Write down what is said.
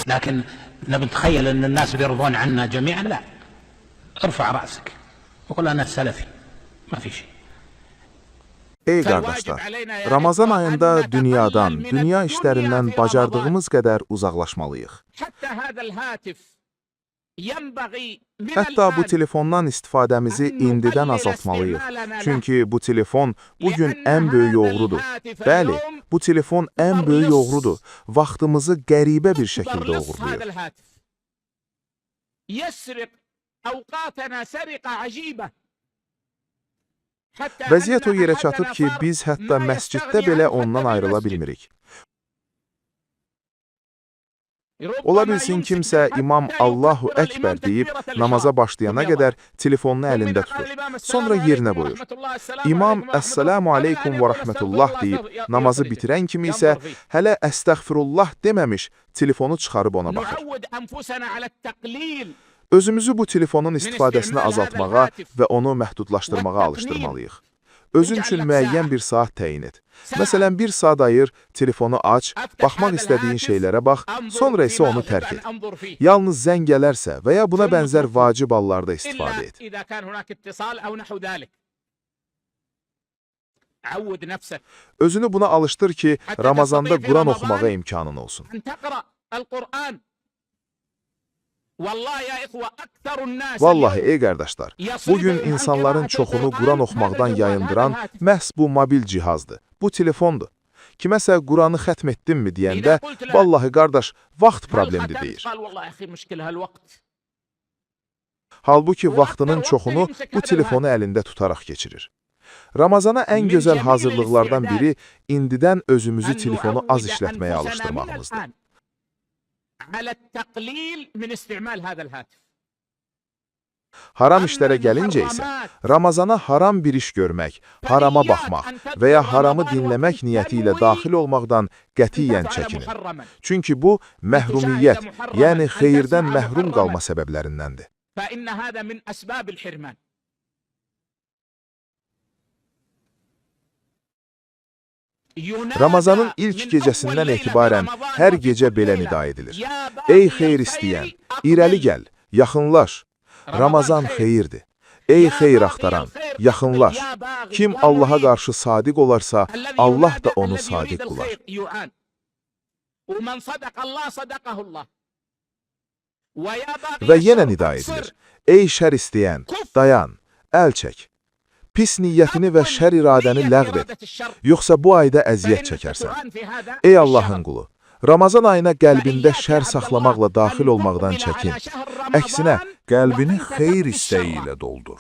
لكن نتخيل أن الناس بيرضون عنا جميعا، لا. ارفع رأسك وقل أنا سلفي، ما في شيء. Ey qardaşlar, Ramazan ayında dünyadan, dünya işlərindən bacardığımız qədər uzaqlaşmalıyıq. Hətta bu telefondan istifadəmizi indidən azaltmalıyıq. Çünki bu telefon bugün ən böyük oğrudur. Bəli, bu telefon ən böyük oğrudur. Vaxtımızı qəribə bir şəkildə oğurlayır. Vəziyyət o yerə çatıb ki, biz hətta məsciddə belə ondan ayrıla bilmirik. Ola bilsin kimsə imam Allahu Əkbər deyib namaza başlayana qədər telefonunu əlində tutur. Sonra yerinə qoyur. İmam Əssəlamu aleykum və rəhmətullah deyib namazı bitirən kimi isə hələ əstəğfirullah deməmiş telefonu çıxarıb ona baxır. Özümüzü bu telefonun istifadəsini azaltmağa və onu məhdudlaşdırmağa alışdırmalıyıq. Özün üçün müəyyən bir saat təyin et. Məsələn, bir saat ayır, telefonu aç, baxmaq istədiyin şeylərə bax, sonra isə onu tərk et. Yalnız zəng gələrsə və ya buna bənzər vacib hallarda istifadə et. Özünü buna alışdır ki, Ramazanda Quran oxumağa imkanın olsun. Vallahi, ey qardaşlar, bugün insanların çoxunu Quran oxumaqdan yayındıran məhz bu mobil cihazdır, bu telefondur. Kiməsə Quranı xətm etdinmi deyəndə, vallahi qardaş, vaxt problemdir deyir. Halbuki vaxtının çoxunu bu telefonu əlində tutaraq keçirir. Ramazana ən gözəl hazırlıqlardan biri indidən özümüzü telefonu az işlətməyə alışdırmağımızdır. Haram işlərə gəlincə isə, Ramazana haram bir iş görmək, harama baxmaq və ya haramı dinləmək niyyəti ilə daxil olmaqdan qətiyyən çəkinin. Çünki bu, məhrumiyyət, yəni xeyirdən məhrum qalma səbəblərindəndir. Ramazanın ilk gecəsindən etibarən hər gecə belə nida edilir. Ey xeyir istəyən, irəli gəl, yaxınlaş. Ramazan xeyirdir. Ey xeyir axtaran, yaxınlaş. Kim Allaha qarşı sadiq olarsa, Allah da onu sadiq qılar. Və yenə nida edilir. Ey şər istəyən, dayan, əl çək. Pis niyyətini və şər iradəni ləğv et, yoxsa bu ayda əziyyət çəkərsən. Ey Allahın qulu, Ramazan ayına qəlbində şər saxlamaqla daxil olmaqdan çəkin. Əksinə, qəlbini xeyir istəyi ilə doldur.